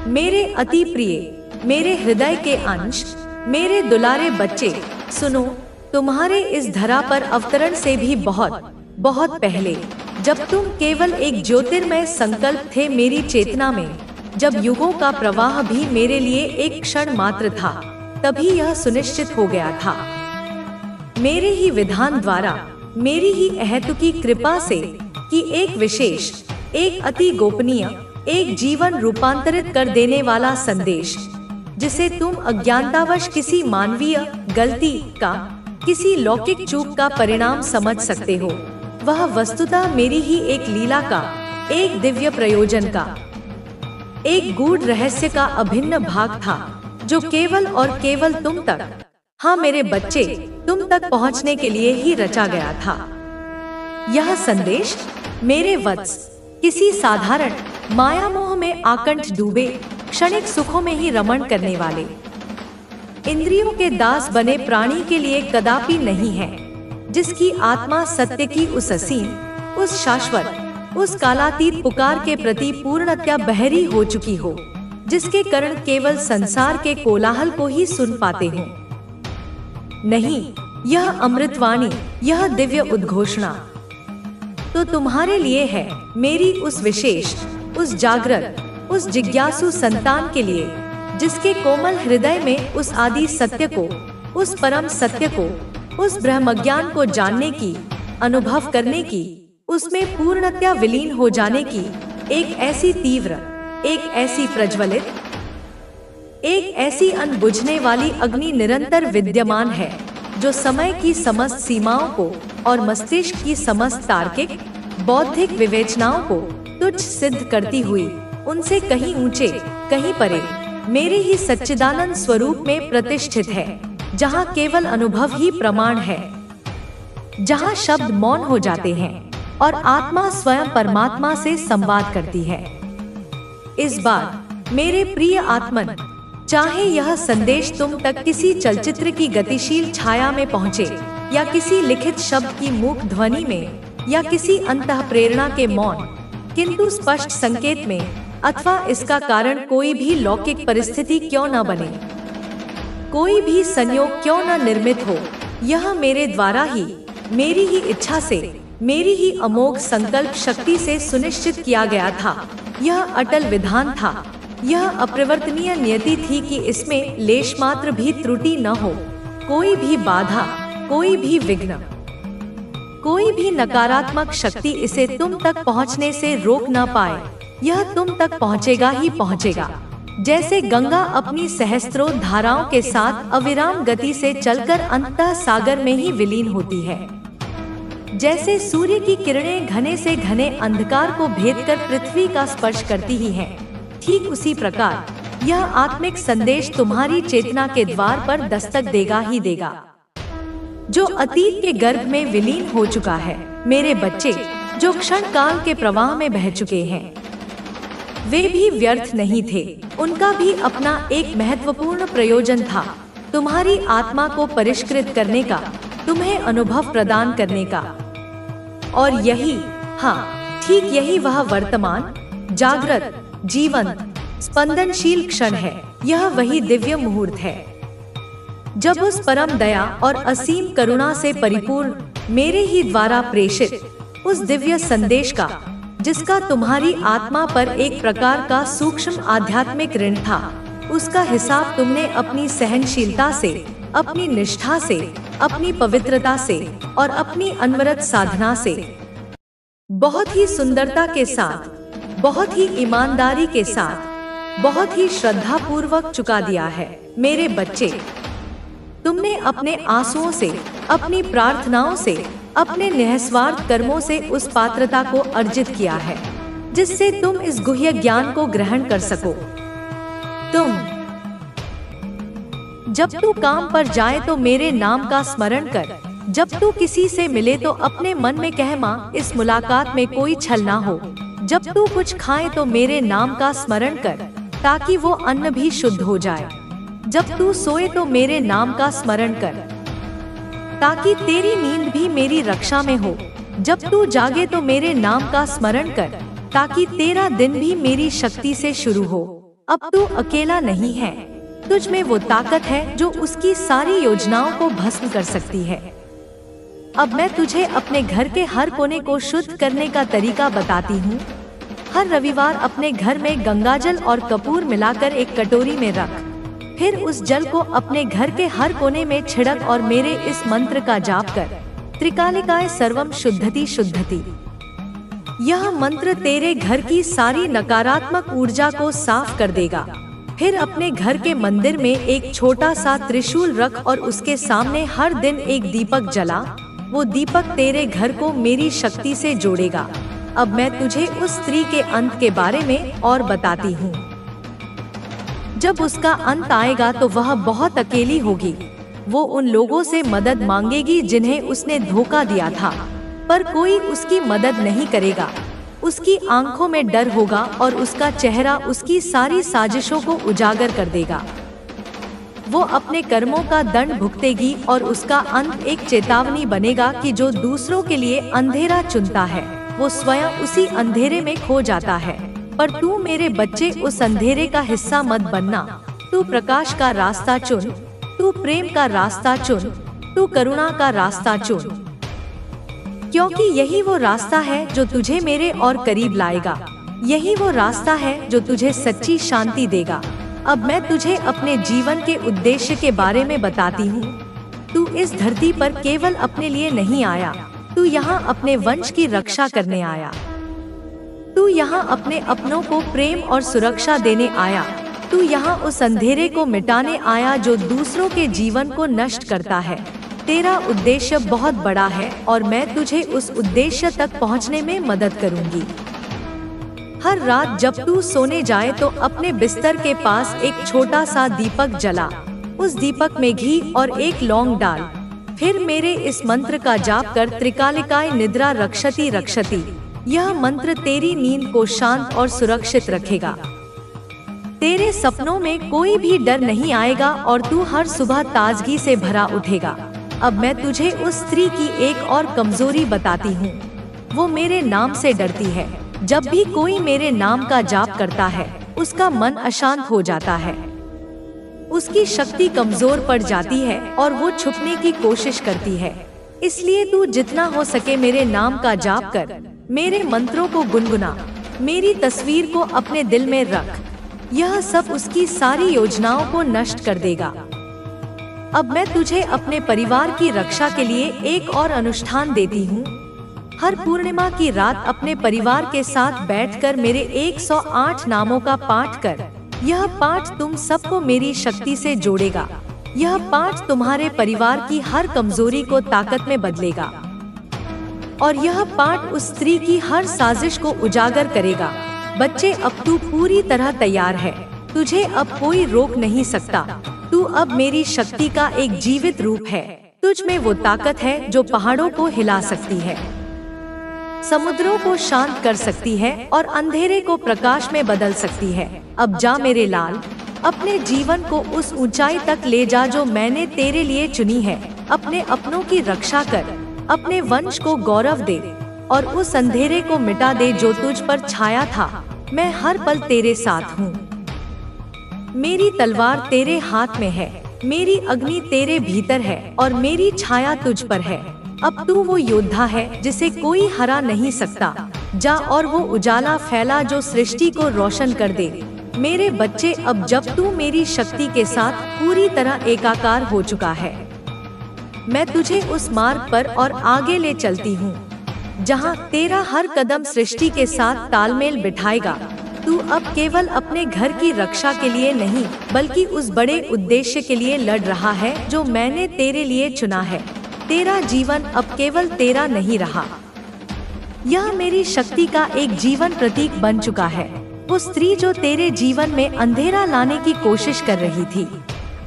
मेरे अति प्रिय, मेरे हृदय के अंश, मेरे दुलारे बच्चे, सुनो। तुम्हारे इस धरा पर अवतरण से भी बहुत बहुत पहले, जब तुम केवल एक ज्योतिर्मय संकल्प थे मेरी चेतना में, जब युगों का प्रवाह भी मेरे लिए एक क्षण मात्र था, तभी यह सुनिश्चित हो गया था मेरे ही विधान द्वारा, मेरी ही अहेतुकी कृपा से, कि एक विशेष, एक अति गोपनीय, एक जीवन रूपांतरित कर देने वाला संदेश, जिसे तुम अज्ञानतावश किसी मानवीय गलती का, किसी लौकिक चूक का परिणाम समझ सकते हो, वह वस्तुतः मेरी ही एक लीला का, एक दिव्य प्रयोजन का, एक गूढ़ रहस्य का अभिन्न भाग था, जो केवल और केवल तुम तक, हाँ मेरे बच्चे, तुम तक पहुंचने के लिए ही रचा गया था। यह संदेश मेरे वत्स, किसी साधारण माया मोह में आकंठ डूबे, क्षणिक सुखों में ही रमण करने वाले, इंद्रियों के दास बने प्राणी के लिए कदापि नहीं है, जिसकी आत्मा सत्य की उस असीम, उस शाश्वत, उस कालातीत पुकार के प्रति पूर्णतया बहरी हो चुकी हो, जिसके कारण केवल संसार के कोलाहल को ही सुन पाते हो। नहीं, यह अमृतवाणी, यह दिव्य उद्घोषणा तो तुम्हारे लिए है, मेरी उस विशेष, उस जागृत, उस जिज्ञासु संतान के लिए, जिसके कोमल हृदय में उस आदि सत्य को, उस परम सत्य को, उस ब्रह्मज्ञान को जानने की, अनुभव करने की, उसमें पूर्णतया विलीन हो जाने की एक ऐसी तीव्र, एक ऐसी प्रज्वलित, एक ऐसी अनबुझने वाली अग्नि निरंतर विद्यमान है, जो समय की समस्त सीमाओं को और मस्तिष्क की समस्त तार्किक, बौद्धिक विवेचनाओं को तुच्छ सिद्ध करती हुई, उनसे कहीं ऊंचे, कहीं परे, मेरे ही सच्चिदानंद स्वरूप में प्रतिष्ठित है, जहाँ केवल अनुभव ही प्रमाण है, जहाँ शब्द मौन हो जाते हैं और आत्मा स्वयं परमात्मा से संवाद करती है। इस बार मेरे प्रिय आत्मन, चाहे यह संदेश तुम तक किसी चलचित्र की गतिशील छाया में पहुँचे, या किसी लिखित शब्द की मूक ध्वनि में, या किसी अंतः प्रेरणा के मौन किंतु स्पष्ट संकेत में, अथवा इसका कारण कोई भी लौकिक परिस्थिति क्यों न बने, कोई भी संयोग क्यों न निर्मित हो, यह मेरे द्वारा ही, मेरी ही इच्छा से, मेरी ही अमोघ संकल्प शक्ति से सुनिश्चित किया गया था। यह अटल विधान था, यह अपरिवर्तनीय नियति थी कि इसमें लेश मात्र भी त्रुटि न हो, कोई भी बाधा, कोई भी विघ्न, कोई भी नकारात्मक शक्ति इसे तुम तक पहुंचने से रोक न पाए। यह तुम तक पहुंचेगा ही पहुंचेगा, जैसे गंगा अपनी सहस्त्रों धाराओं के साथ अविराम गति से चलकर अंततः सागर में ही विलीन होती है। जैसे सूर्य की किरणें घने से घने अंधकार को भेदकर पृथ्वी का स्पर्श करती ही हैं, ठीक उसी प्रकार यह आत्मिक संदेश तुम्हारी चेतना के द्वार पर दस्तक देगा ही देगा, जो अतीत के गर्भ में विलीन हो चुका है। मेरे बच्चे, जो क्षण काल के प्रवाह में बह चुके हैं, वे भी व्यर्थ नहीं थे, उनका भी अपना एक महत्वपूर्ण प्रयोजन था, तुम्हारी आत्मा को परिष्कृत करने का, तुम्हें अनुभव प्रदान करने का। और यही, हाँ ठीक यही वह वर्तमान, जागृत, जीवंत, स्पंदनशील क्षण है। यह वही दिव्य मुहूर्त है, जब उस परम दया और असीम करुणा से परिपूर्ण मेरे ही द्वारा प्रेषित उस दिव्य संदेश का, जिसका तुम्हारी आत्मा पर एक प्रकार का सूक्ष्म आध्यात्मिक ऋण था, उसका हिसाब तुमने अपनी सहनशीलता से, अपनी निष्ठा से, अपनी पवित्रता से और अपनी अनवरत साधना से बहुत ही सुंदरता के साथ, बहुत ही ईमानदारी के साथ, बहुत ही श्रद्धा पूर्वक चुका दिया है। मेरे बच्चे, तुमने अपने आंसुओं से, अपनी प्रार्थनाओं से, अपने निःस्वार्थ कर्मों से उस पात्रता को अर्जित किया है, जिससे तुम इस गुह्य ज्ञान को ग्रहण कर सको। जब तू काम पर जाए तो मेरे नाम का स्मरण कर, जब तू किसी से मिले तो अपने मन में कह, माँ इस मुलाकात में कोई छल ना हो। जब तू कुछ खाए तो मेरे नाम का स्मरण कर, ताकि वो अन्न भी शुद्ध हो जाए। जब तू सोए तो मेरे नाम का स्मरण कर, ताकि तेरी नींद भी मेरी रक्षा में हो। जब तू जागे तो मेरे नाम का स्मरण कर, ताकि तेरा दिन भी मेरी शक्ति से शुरू हो। अब तू अकेला नहीं है, तुझ में वो ताकत है जो उसकी सारी योजनाओं को भस्म कर सकती है। अब मैं तुझे अपने घर के हर कोने को शुद्ध करने का तरीका बताती हूँ। हर रविवार अपने घर में गंगाजल और कपूर मिलाकर एक कटोरी में रख, फिर उस जल को अपने घर के हर कोने में छिड़क और मेरे इस मंत्र का जाप कर, त्रिकालिकाय सर्वम शुद्धति शुद्धति। यह मंत्र तेरे घर की सारी नकारात्मक ऊर्जा को साफ कर देगा। फिर अपने घर के मंदिर में एक छोटा सा त्रिशूल रख और उसके सामने हर दिन एक दीपक जला। वो दीपक तेरे घर को मेरी शक्ति से जोड़ेगा। अब मैं तुझे उस स्त्री के अंत के बारे में और बताती हूँ। जब उसका अंत आएगा तो वह बहुत अकेली होगी। वो उन लोगों से मदद मांगेगी जिन्हें उसने धोखा दिया था, पर कोई उसकी मदद नहीं करेगा। उसकी आंखों में डर होगा और उसका चेहरा उसकी सारी साजिशों को उजागर कर देगा। वो अपने कर्मों का दंड भुगतेगी और उसका अंत एक चेतावनी बनेगा कि जो दूसरों के लिए अंधेरा चुनता है वो स्वयं उसी अंधेरे में खो जाता है। पर तू मेरे बच्चे उस अंधेरे का हिस्सा मत बनना। तू प्रकाश का रास्ता चुन, तू प्रेम का रास्ता चुन, तू करुणा का रास्ता चुन, क्योंकि यही वो रास्ता है जो तुझे मेरे और करीब लाएगा। यही वो रास्ता है जो तुझे सच्ची शांति देगा। अब मैं तुझे अपने जीवन के उद्देश्य के बारे में बताती हूँ। तू इस धरती पर केवल अपने लिए नहीं आया, तू यहाँ अपने वंश की रक्षा करने आया। तू यहाँ अपने अपनों को प्रेम और सुरक्षा देने आया। तू यहाँ उस अंधेरे को मिटाने आया जो दूसरों के जीवन को नष्ट करता है। तेरा उद्देश्य बहुत बड़ा है और मैं तुझे उस उद्देश्य तक पहुँचने में मदद करूँगी। हर रात जब तू सोने जाए तो अपने बिस्तर के पास एक छोटा सा दीपक जला। उस दीपक में घी और एक लौंग डाल। फिर मेरे इस मंत्र का जाप कर, त्रिकालिकाय निद्रा रक्षति रक्षति। यह मंत्र तेरी नींद को शांत और सुरक्षित रखेगा। तेरे सपनों में कोई भी डर नहीं आएगा और तू हर सुबह ताजगी से भरा उठेगा। अब मैं तुझे उस स्त्री की एक और कमजोरी बताती हूँ। वो मेरे नाम से डरती है। जब भी कोई मेरे नाम का जाप करता है उसका मन अशांत हो जाता है, उसकी शक्ति कमजोर पड़ जाती है और वो छुपने की कोशिश करती है। इसलिए तू जितना हो सके मेरे नाम का जाप कर, मेरे मंत्रों को गुनगुना, मेरी तस्वीर को अपने दिल में रख। यह सब उसकी सारी योजनाओं को नष्ट कर देगा। अब मैं तुझे अपने परिवार की रक्षा के लिए एक और अनुष्ठान देती हूँ। हर पूर्णिमा की रात अपने परिवार के साथ बैठकर मेरे 108 नामों का पाठ कर। यह पाठ तुम सबको मेरी शक्ति से जोड़ेगा। यह पाठ तुम्हारे परिवार की हर कमजोरी को ताकत में बदलेगा और यह पाठ उस स्त्री की हर साजिश को उजागर करेगा। बच्चे, अब तू पूरी तरह तैयार है। तुझे अब कोई रोक नहीं सकता। तू अब मेरी शक्ति का एक जीवित रूप है। तुझ में वो ताकत है जो पहाड़ों को हिला सकती है, समुद्रों को शांत कर सकती है और अंधेरे को प्रकाश में बदल सकती है। अब जा मेरे लाल, अपने जीवन को उस ऊंचाई तक ले जा जो मैंने तेरे लिए चुनी है। अपने अपनों की रक्षा कर, अपने वंश को गौरव दे और उस अंधेरे को मिटा दे जो तुझ पर छाया था। मैं हर पल तेरे साथ हूँ। मेरी तलवार तेरे हाथ में है, मेरी अग्नि तेरे भीतर है और मेरी छाया तुझ पर है। अब तू वो योद्धा है जिसे कोई हरा नहीं सकता। जा और वो उजाला फैला जो सृष्टि को रोशन कर दे। मेरे बच्चे, अब जब तू मेरी शक्ति के साथ पूरी तरह एकाकार हो चुका है, मैं तुझे उस मार्ग पर और आगे ले चलती हूँ जहाँ तेरा हर कदम सृष्टि के साथ तालमेल बिठाएगा। तू अब केवल अपने घर की रक्षा के लिए नहीं बल्कि उस बड़े उद्देश्य के लिए लड़ रहा है जो मैंने तेरे लिए चुना है। तेरा जीवन अब केवल तेरा नहीं रहा, यह मेरी शक्ति का एक जीवन प्रतीक बन चुका है। वो स्त्री जो तेरे जीवन में अंधेरा लाने की कोशिश कर रही थी,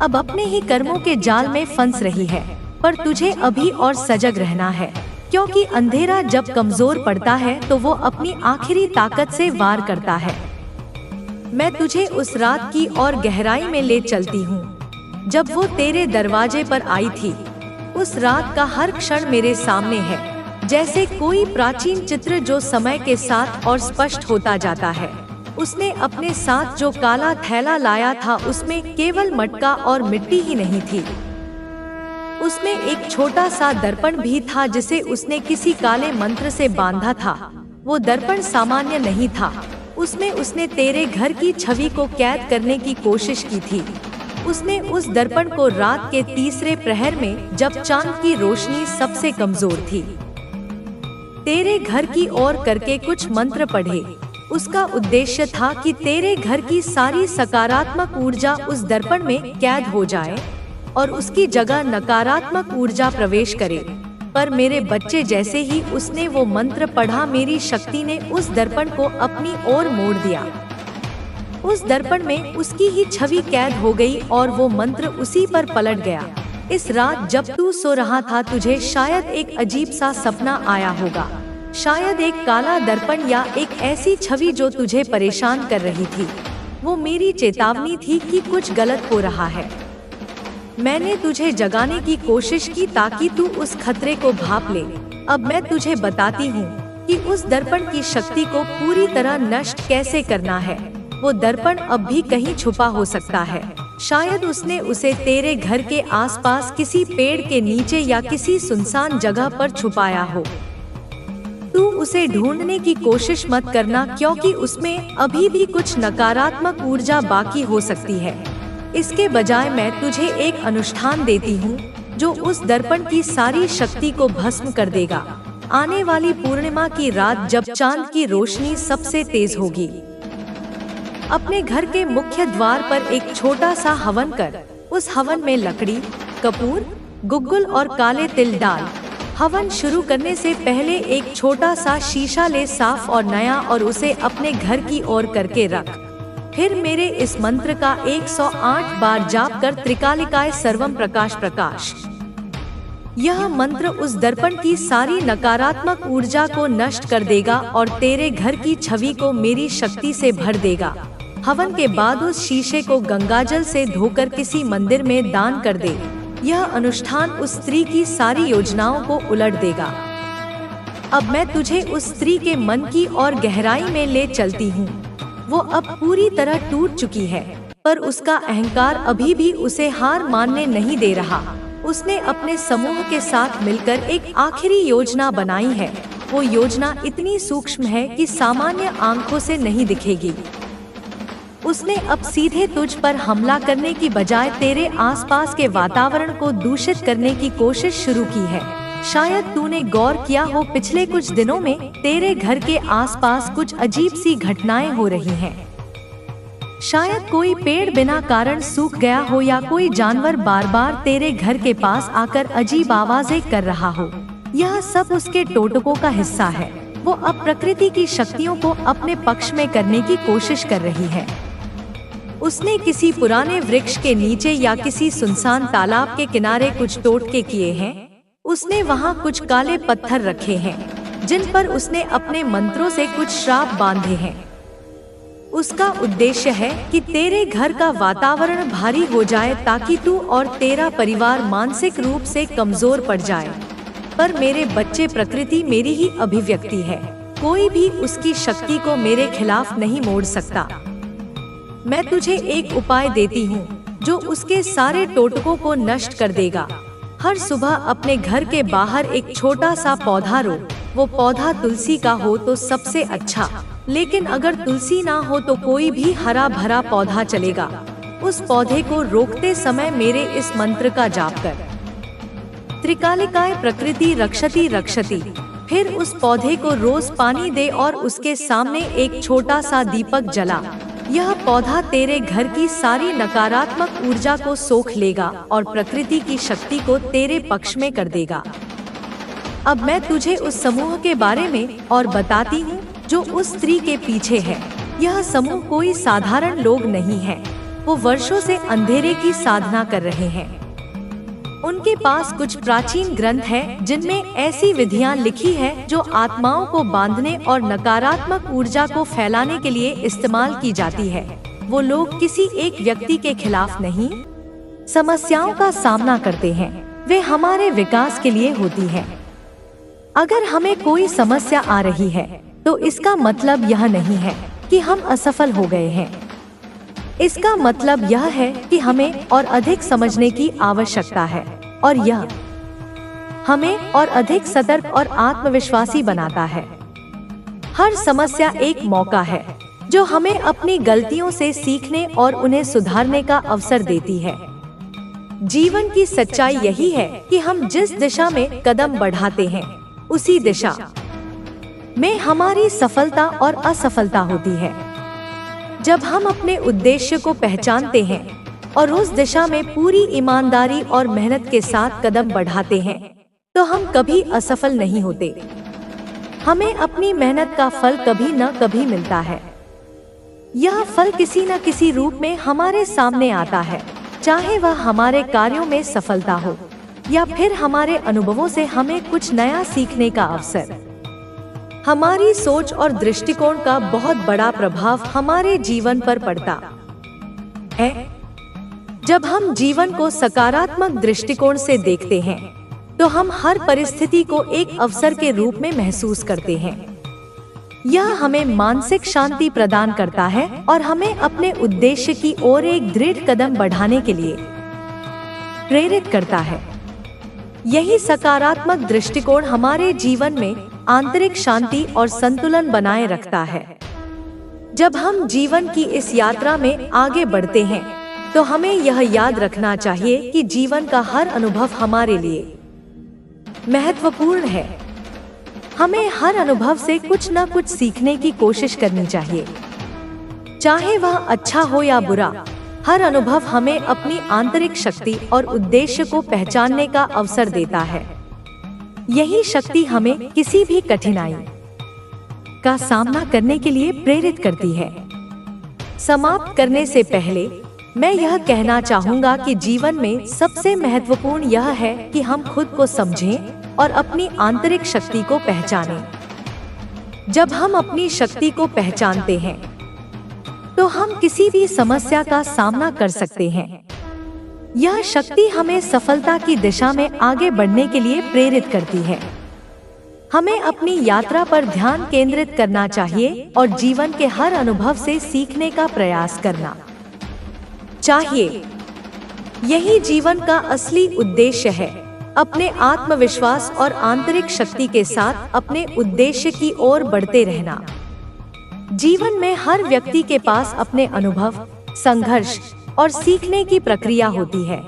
अब अपने ही कर्मों के जाल में फंस रही है। पर तुझे अभी और सजग रहना है, क्योंकि अंधेरा जब कमजोर पड़ता है तो वो अपनी आखिरी ताकत से वार करता है। मैं तुझे उस रात की और गहराई में ले चलती हूँ जब वो तेरे दरवाजे पर आई थी। उस रात का हर क्षण मेरे सामने है, जैसे कोई प्राचीन चित्र जो समय के साथ और स्पष्ट होता जाता है। उसने अपने साथ जो काला थैला लाया था उसमें केवल मटका और मिट्टी ही नहीं थी, उसमें एक छोटा सा दर्पण भी था जिसे उसने किसी काले मंत्र से बांधा था। वो दर्पण सामान्य नहीं था, उसमें उसने तेरे घर की छवि को कैद करने की कोशिश की थी। उसने उस दर्पण को रात के तीसरे प्रहर में, जब चांद की रोशनी सबसे कमजोर थी, तेरे घर की ओर करके कुछ मंत्र पढ़े। उसका उद्देश्य था कि तेरे घर की सारी सकारात्मक ऊर्जा उस दर्पण में कैद हो जाए और उसकी जगह नकारात्मक ऊर्जा प्रवेश करे। पर मेरे बच्चे, जैसे ही उसने वो मंत्र पढ़ा, मेरी शक्ति ने उस दर्पण को अपनी ओर मोड़ दिया। उस दर्पण में उसकी ही छवि कैद हो गई और वो मंत्र उसी पर पलट गया। इस रात जब तू सो रहा था, तुझे शायद एक अजीब सा सपना आया होगा, शायद एक काला दर्पण या एक ऐसी छवि जो तुझे परेशान कर रही थी। वो मेरी चेतावनी थी कि कुछ गलत हो रहा है। मैंने तुझे जगाने की कोशिश की ताकि तू उस खतरे को भांप ले। अब मैं तुझे बताती हूँ कि उस दर्पण की शक्ति को पूरी तरह नष्ट कैसे करना है। वो दर्पण अब भी कहीं छुपा हो सकता है, शायद उसने उसे तेरे घर के आसपास किसी पेड़ के नीचे या किसी सुनसान जगह पर छुपाया हो। तू उसे ढूंढने की कोशिश मत करना, क्योंकि उसमें अभी भी कुछ नकारात्मक ऊर्जा बाकी हो सकती है। इसके बजाय मैं तुझे एक अनुष्ठान देती हूँ जो उस दर्पण की सारी शक्ति को भस्म कर देगा। आने वाली पूर्णिमा की रात जब चांद की रोशनी सबसे तेज होगी, अपने घर के मुख्य द्वार पर एक छोटा सा हवन कर। उस हवन में लकड़ी, कपूर, गुग्गुल और काले तिल डाल। हवन शुरू करने से पहले एक छोटा सा शीशा ले, साफ और नया, और उसे अपने घर की ओर करके रख। फिर मेरे इस मंत्र का 108 बार जाप कर, त्रिकालिकाय सर्वम प्रकाश प्रकाश। यह मंत्र उस दर्पण की सारी नकारात्मक ऊर्जा को नष्ट कर देगा और तेरे घर की छवि को मेरी शक्ति से भर देगा। हवन के बाद उस शीशे को गंगाजल से धोकर किसी मंदिर में दान कर दे। यह अनुष्ठान उस स्त्री की सारी योजनाओं को उलट देगा। अब मैं तुझे उस स्त्री के मन की और गहराई में ले चलती हूँ। वो अब पूरी तरह टूट चुकी है, पर उसका अहंकार अभी भी उसे हार मानने नहीं दे रहा। उसने अपने समूह के साथ मिलकर एक आखिरी योजना बनाई है। वो योजना इतनी सूक्ष्म है कि सामान्य आंखों से नहीं दिखेगी। उसने अब सीधे तुझ पर हमला करने की बजाय तेरे आसपास के वातावरण को दूषित करने की कोशिश शुरू की है। शायद तूने गौर किया हो, पिछले कुछ दिनों में तेरे घर के आसपास कुछ अजीब सी घटनाएं हो रही हैं। शायद कोई पेड़ बिना कारण सूख गया हो या कोई जानवर बार बार तेरे घर के पास आकर अजीब आवाजें कर रहा हो। यह सब उसके टोटकों का हिस्सा है। वो अब प्रकृति की शक्तियों को अपने पक्ष में करने की कोशिश कर रही है। उसने किसी पुराने वृक्ष के नीचे या किसी सुनसान तालाब के किनारे कुछ टोटके किए हैं। उसने वहाँ कुछ काले पत्थर रखे हैं जिन पर उसने अपने मंत्रों से कुछ श्राप बांधे हैं। उसका उद्देश्य है कि तेरे घर का वातावरण भारी हो जाए ताकि तू और तेरा परिवार मानसिक रूप से कमजोर पड़ जाए। पर मेरे बच्चे, प्रकृति मेरी ही अभिव्यक्ति है। कोई भी उसकी शक्ति को मेरे खिलाफ नहीं मोड़ सकता। मैं तुझे एक उपाय देती हूँ जो उसके सारे टोटकों को नष्ट कर देगा। हर सुबह अपने घर के बाहर एक छोटा सा पौधा रो। वो पौधा तुलसी का हो तो सबसे अच्छा, लेकिन अगर तुलसी ना हो तो कोई भी हरा भरा पौधा चलेगा। उस पौधे को रोकते समय मेरे इस मंत्र का जाप कर, त्रिकालिकाय प्रकृति रक्षति रक्षति। फिर उस पौधे को रोज पानी दे और उसके सामने एक छोटा सा दीपक जला। यह पौधा तेरे घर की सारी नकारात्मक ऊर्जा को सोख लेगा और प्रकृति की शक्ति को तेरे पक्ष में कर देगा। अब मैं तुझे उस समूह के बारे में और बताती हूँ जो उस स्त्री के पीछे है। यह समूह कोई साधारण लोग नहीं है। वो वर्षों से अंधेरे की साधना कर रहे हैं। उनके पास कुछ प्राचीन ग्रंथ हैं जिनमें ऐसी विधियां लिखी है जो आत्माओं को बांधने और नकारात्मक ऊर्जा को फैलाने के लिए इस्तेमाल की जाती है। वो लोग किसी एक व्यक्ति के खिलाफ नहीं, समस्याओं का सामना करते हैं। वे हमारे विकास के लिए होती है। अगर हमें कोई समस्या आ रही है तो इसका मतलब यह नहीं है कि हम असफल हो गए हैं। इसका मतलब यह है कि हमें और अधिक समझने की आवश्यकता है, और यह हमें और अधिक सतर्क और आत्मविश्वासी बनाता है। हर समस्या एक मौका है जो हमें अपनी गलतियों से सीखने और उन्हें सुधारने का अवसर देती है। जीवन की सच्चाई यही है कि हम जिस दिशा में कदम बढ़ाते हैं, उसी दिशा में हमारी सफलता और असफलता होती है। जब हम अपने उद्देश्य को पहचानते हैं और उस दिशा में पूरी ईमानदारी और मेहनत के साथ कदम बढ़ाते हैं, तो हम कभी असफल नहीं होते। हमें अपनी मेहनत का फल कभी न कभी मिलता है। यह फल किसी न किसी रूप में हमारे सामने आता है, चाहे वह हमारे कार्यों में सफलता हो या फिर हमारे अनुभवों से हमें कुछ नया सीखने का अवसर। हमारी सोच और दृष्टिकोण का बहुत बड़ा प्रभाव हमारे जीवन पर पड़ता है। जब हम जीवन को सकारात्मक दृष्टिकोण से देखते हैं, तो हम हर परिस्थिति को एक अवसर के रूप में महसूस करते हैं। यह हमें मानसिक शांति प्रदान करता है और हमें अपने उद्देश्य की ओर एक दृढ़ कदम बढ़ाने के लिए प्रेरित करता है। यही सकारात्मक दृष्टिकोण हमारे जीवन में आंतरिक शांति और संतुलन बनाए रखता है। जब हम जीवन की इस यात्रा में आगे बढ़ते हैं, तो हमें यह याद रखना चाहिए कि जीवन का हर अनुभव हमारे लिए महत्वपूर्ण है। हमें हर अनुभव से कुछ न कुछ सीखने की कोशिश करनी चाहिए, चाहे वह अच्छा हो या बुरा। हर अनुभव हमें अपनी आंतरिक शक्ति और उद्देश्य को पहचानने का अवसर देता है। यही शक्ति हमें किसी भी कठिनाई का सामना करने के लिए प्रेरित करती है। समाप्त करने से पहले मैं यह कहना चाहूँगा कि जीवन में सबसे महत्वपूर्ण यह है कि हम खुद को समझें और अपनी आंतरिक शक्ति को पहचानें। जब हम अपनी शक्ति को पहचानते हैं, तो हम किसी भी समस्या का सामना कर सकते हैं। यह शक्ति हमें सफलता की दिशा में आगे बढ़ने के लिए प्रेरित करती है। हमें अपनी यात्रा पर ध्यान केंद्रित करना चाहिए और जीवन के हर अनुभव से सीखने का प्रयास करना चाहिए। यही जीवन का असली उद्देश्य है। अपने आत्मविश्वास और आंतरिक शक्ति के साथ अपने उद्देश्य की ओर बढ़ते रहना। जीवन में हर व्यक्ति के पास अपने अनुभव, संघर्ष और सीखने की प्रक्रिया होती है।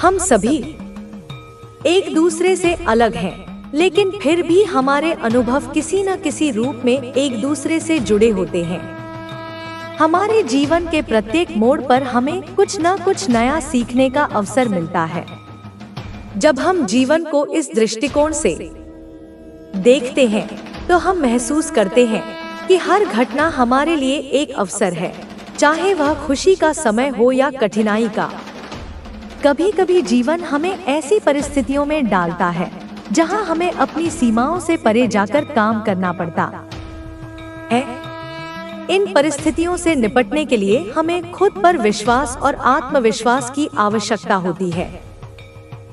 हम सभी एक दूसरे से अलग हैं, लेकिन फिर भी हमारे अनुभव किसी न किसी रूप में एक दूसरे से जुड़े होते हैं। हमारे जीवन के प्रत्येक मोड़ पर हमें कुछ न कुछ नया सीखने का अवसर मिलता है। जब हम जीवन को इस दृष्टिकोण से देखते हैं, तो हम महसूस करते हैं कि हर घटना हमारे लिए एक अवसर है, चाहे वह खुशी का समय हो या कठिनाई का। कभी कभी जीवन हमें ऐसी परिस्थितियों में डालता है जहां हमें अपनी सीमाओं से परे जाकर काम करना पड़ता है। इन परिस्थितियों से निपटने के लिए हमें खुद पर विश्वास और आत्मविश्वास की आवश्यकता होती है।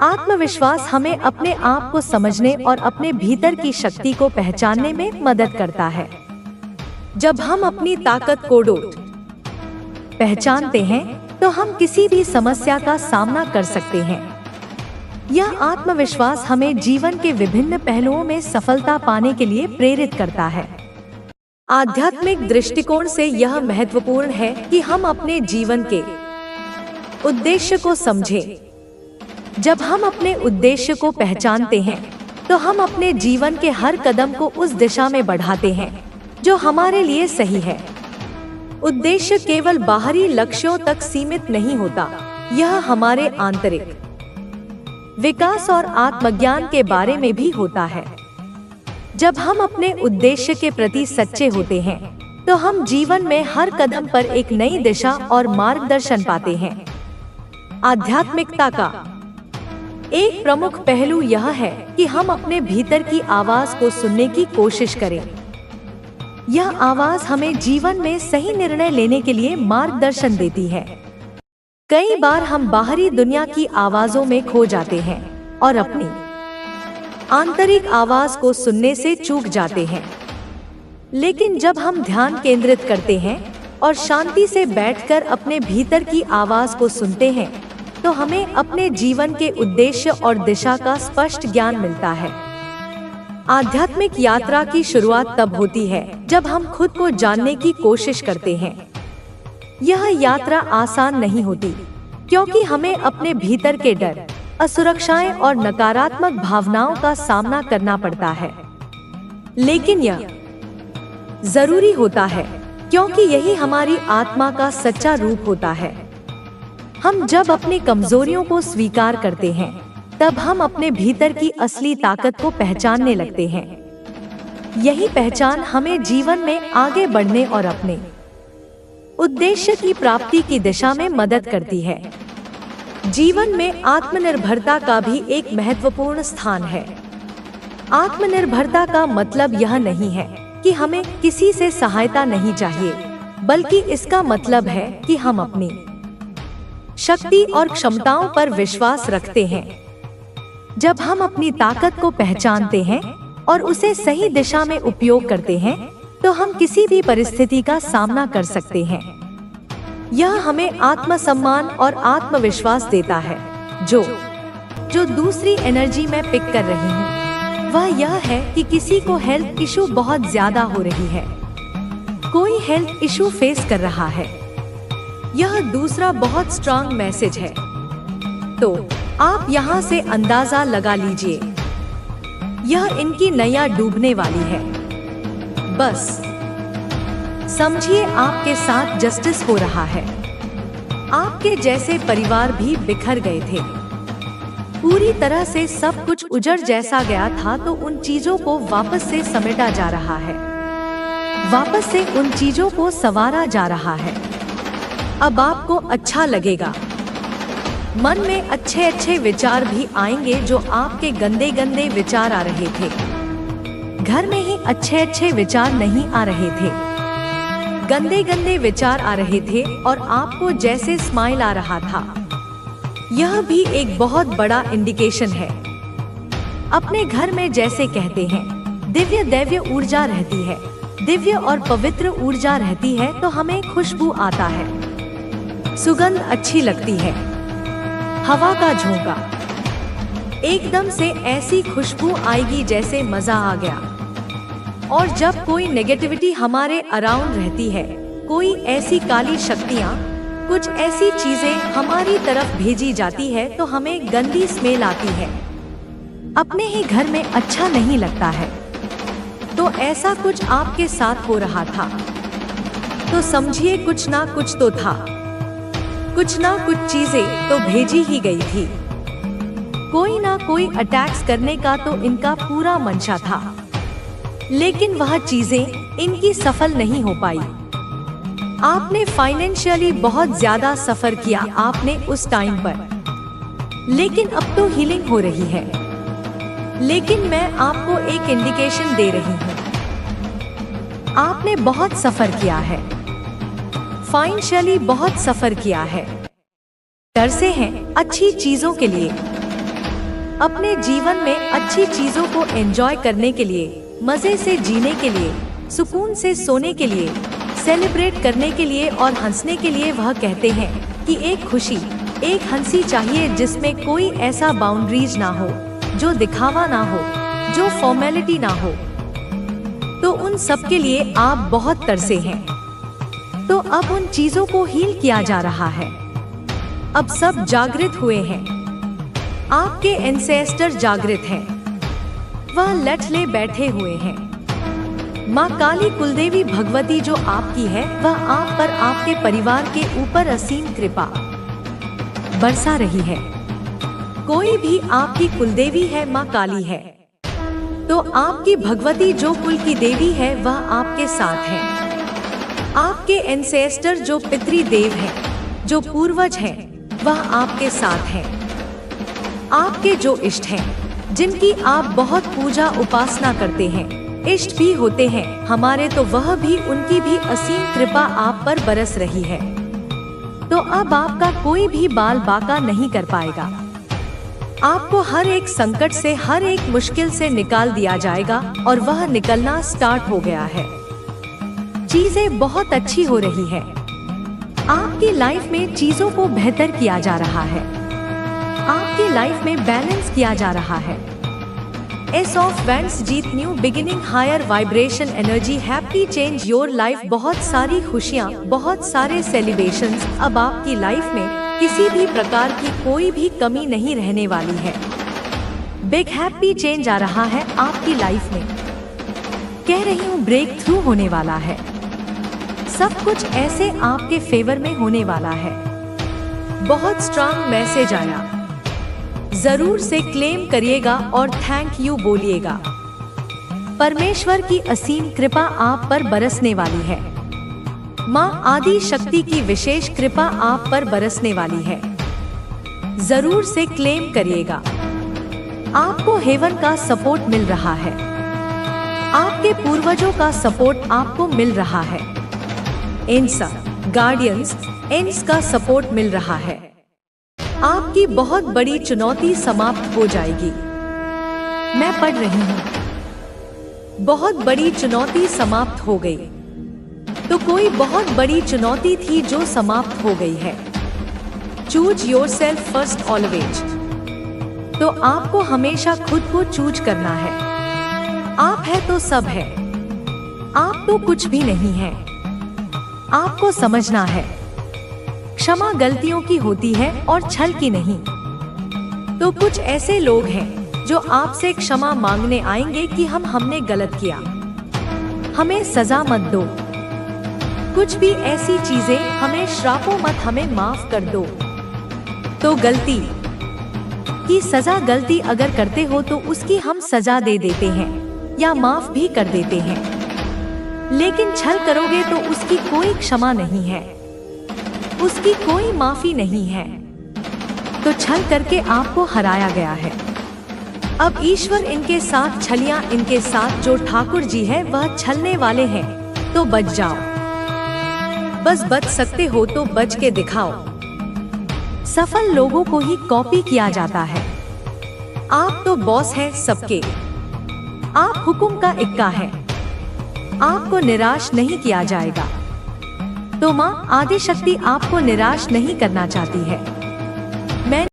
आत्मविश्वास हमें अपने आप को समझने और अपने भीतर की शक्ति को पहचानने में मदद करता है। जब हम अपनी ताकत को पहचानते हैं, तो हम किसी भी समस्या का सामना कर सकते हैं। यह आत्मविश्वास हमें जीवन के विभिन्न पहलुओं में सफलता पाने के लिए प्रेरित करता है। आध्यात्मिक दृष्टिकोण से यह महत्वपूर्ण है कि हम अपने जीवन के उद्देश्य को समझें। जब हम अपने उद्देश्य को पहचानते हैं, तो हम अपने जीवन के हर कदम को उस दिशा में बढ़ाते हैं जो हमारे लिए सही है। उद्देश्य केवल बाहरी लक्ष्यों तक सीमित नहीं होता, यह हमारे आंतरिक विकास और आत्मज्ञान के बारे में भी होता है। जब हम अपने उद्देश्य के प्रति सच्चे होते हैं, तो हम जीवन में हर कदम पर एक नई दिशा और मार्गदर्शन पाते हैं। आध्यात्मिकता का एक प्रमुख पहलू यह है कि हम अपने भीतर की आवाज को सुनने की कोशिश करें। यह आवाज हमें जीवन में सही निर्णय लेने के लिए मार्गदर्शन देती है। कई बार हम बाहरी दुनिया की आवाजों में खो जाते हैं और अपनी आंतरिक आवाज को सुनने से चूक जाते हैं। लेकिन जब हम ध्यान केंद्रित करते हैं और शांति से बैठकर अपने भीतर की आवाज को सुनते हैं, तो हमें अपने जीवन के उद्देश्य और दिशा का स्पष्ट ज्ञान मिलता है। आध्यात्मिक यात्रा की शुरुआत तब होती है जब हम खुद को जानने की कोशिश करते हैं। यह यात्रा आसान नहीं होती, क्योंकि हमें अपने भीतर के डर, असुरक्षाएं और नकारात्मक भावनाओं का सामना करना पड़ता है। लेकिन यह जरूरी होता है, क्योंकि यही हमारी आत्मा का सच्चा रूप होता है। हम जब अपनी कमजोरियों को स्वीकार करते हैं, तब हम अपने भीतर की असली ताकत को पहचानने लगते हैं। यही पहचान हमें जीवन में आगे बढ़ने और अपने उद्देश्य की प्राप्ति की दिशा में मदद करती है। जीवन में आत्मनिर्भरता का भी एक महत्वपूर्ण स्थान है। आत्मनिर्भरता का मतलब यह नहीं है कि हमें किसी से सहायता नहीं चाहिए, बल्कि इसका मतलब है कि हम अपनी शक्ति और क्षमताओं पर विश्वास रखते हैं। जब हम अपनी ताकत को पहचानते हैं और उसे सही दिशा में उपयोग करते हैं, तो हम किसी भी परिस्थिति का सामना कर सकते हैं। यह हमें आत्मसम्मान और आत्मविश्वास देता है। जो दूसरी एनर्जी मैं पिक कर रही हूँ, वह यह है कि किसी को हेल्थ इशू बहुत ज्यादा हो रही है। कोई हेल्थ इशू फेस कर रहा है। यह दूसरा बहुत स्ट्रांग मैसेज है। तो आप यहाँ से अंदाजा लगा लीजिए, यह इनकी नैया डूबने वाली है। बस समझिए, आपके साथ जस्टिस हो रहा है। आपके जैसे परिवार भी बिखर गए थे, पूरी तरह से सब कुछ उजड़ जैसा गया था, तो उन चीजों को वापस से समेटा जा रहा है, वापस से उन चीजों को संवारा जा रहा है। अब आपको अच्छा लगेगा। मन में अच्छे अच्छे विचार भी आएंगे, जो आपके गंदे गंदे विचार आ रहे थे। घर में ही अच्छे अच्छे विचार नहीं आ रहे थे, गंदे गंदे विचार आ रहे थे, और आपको जैसे स्माइल आ रहा था। यह भी एक बहुत बड़ा इंडिकेशन है। अपने घर में जैसे कहते हैं, दिव्य ऊर्जा रहती है, दिव्य और पवित्र ऊर्जा रहती है, तो हमें खुशबू आता है, सुगंध अच्छी लगती है, हवा का झोंका, एकदम से ऐसी खुशबू आएगी जैसे मजा आ गया। और जब कोई नेगेटिविटी हमारे अराउंड रहती है, कोई ऐसी काली शक्तियाँ, कुछ ऐसी चीजें हमारी तरफ भेजी जाती है, तो हमें गंदी स्मेल आती है, अपने ही घर में अच्छा नहीं लगता है। तो ऐसा कुछ आपके साथ हो रहा था, तो समझिए कुछ ना कुछ तो था, कुछ ना कुछ चीजें तो भेजी ही गई थी। कोई ना कोई अटैक्स करने का तो इनका पूरा मंशा था, लेकिन वह चीजें इनकी सफल नहीं हो पाई। आपने फाइनेंशियली बहुत ज्यादा सफर किया आपने उस टाइम पर, लेकिन अब तो हीलिंग हो रही है। लेकिन मैं आपको एक इंडिकेशन दे रही हूँ, आपने बहुत सफर किया है, फाइनेंशियली बहुत सफर किया है। डर से हैं अच्छी चीजों के लिए, अपने जीवन में अच्छी चीजों को एंजॉय करने के लिए, मजे से जीने के लिए, सुकून से सोने के लिए, सेलिब्रेट करने के लिए और हंसने के लिए। वह कहते हैं कि एक खुशी, एक हंसी चाहिए जिसमें कोई ऐसा बाउंड्रीज ना हो, जो दिखावा ना हो, जो फॉर्मेलिटी ना हो। तो उन सब के लिए आप बहुत तरसे हैं। तो अब उन चीजों को हील किया जा रहा है। अब सब जागृत हुए हैं, आपके एंसेस्टर जागृत हैं, वह लठले बैठे हुए हैं। माँ काली कुलदेवी भगवती जो आपकी है, वह आप पर, आपके परिवार के ऊपर असीम कृपा बरसा रही है। कोई भी आपकी कुलदेवी है, माँ काली है, तो आपकी भगवती जो कुल की देवी है, वह आपके साथ है। आपके एंसेस्टर जो पितृदेव हैं, जो पूर्वज हैं, वह आपके साथ हैं। आपके जो इष्ट हैं, जिनकी आप बहुत पूजा उपासना करते हैं, इष्ट भी होते हैं हमारे, तो वह भी, उनकी भी असीम कृपा आप पर बरस रही है। तो अब आपका कोई भी बाल बाका नहीं कर पाएगा। आपको हर एक संकट से, हर एक मुश्किल से निकाल दिया जाएगा, और वह निकलना स्टार्ट हो गया है। चीजें बहुत अच्छी हो रही है। आपकी लाइफ में चीजों को बेहतर किया जा रहा है। आपकी लाइफ में बैलेंस किया जा रहा है। एस ऑफ वैंड्स जीत, new beginning, higher vibration energy, happy change your life. बहुत सारी खुशियाँ, बहुत सारे सेलिब्रेशंस। अब आपकी लाइफ में किसी भी प्रकार की कोई भी कमी नहीं रहने वाली है। बिग हैप्पी चेंज आ रहा है आपकी लाइफ में। कह रही हूँ ब्रेक थ्रू होने वाला है। सब कुछ ऐसे आपके फेवर में होने वाला है। बहुत स्ट्रांग मैसेज आया। जरूर से क्लेम करिएगा और थैंक यू बोलिएगा। परमेश्वर की असीम कृपा आप पर बरसने वाली है। माँ आदि शक्ति की विशेष कृपा आप पर बरसने वाली है। जरूर से क्लेम करिएगा। आपको हेवन का सपोर्ट मिल रहा है। आपके पूर्वजों का सपोर्ट आपको मिल रहा है। एंस, गार्डियंस, एंस का सपोर्ट मिल रहा है। आपकी बहुत बड़ी चुनौती समाप्त हो जाएगी। मैं पढ़ रही हूँ। बहुत बड़ी चुनौती समाप्त हो गई। तो कोई बहुत बड़ी चुनौती थी जो समाप्त हो गई है। Choose yourself first always. तो आपको हमेशा खुद को चूज करना है। आप है तो सब है। आप तो कुछ भी नहीं है। आपको समझना है क्षमा गलतियों की होती है और छल की नहीं। तो कुछ ऐसे लोग हैं जो आपसे क्षमा मांगने आएंगे कि हमने गलत किया, हमें सजा मत दो। कुछ भी ऐसी चीजें, हमें श्रापो मत, हमें माफ कर दो। तो गलती की सजा, गलती अगर करते हो तो उसकी हम सजा दे देते हैं या माफ भी कर देते हैं। लेकिन छल करोगे तो उसकी कोई क्षमा नहीं है, उसकी कोई माफी नहीं है। तो छल करके आपको हराया गया है। अब ईश्वर इनके साथ, छलियां इनके साथ, जो ठाकुर जी है वह छलने वाले हैं। तो बच जाओ। बस बच सकते हो तो बच के दिखाओ। सफल लोगों को ही कॉपी किया जाता है। आप तो बॉस हैं सबके। आप हुक्म का इक्का है। आपको निराश नहीं किया जाएगा। तो माँ आदिशक्ति आपको निराश नहीं करना चाहती है।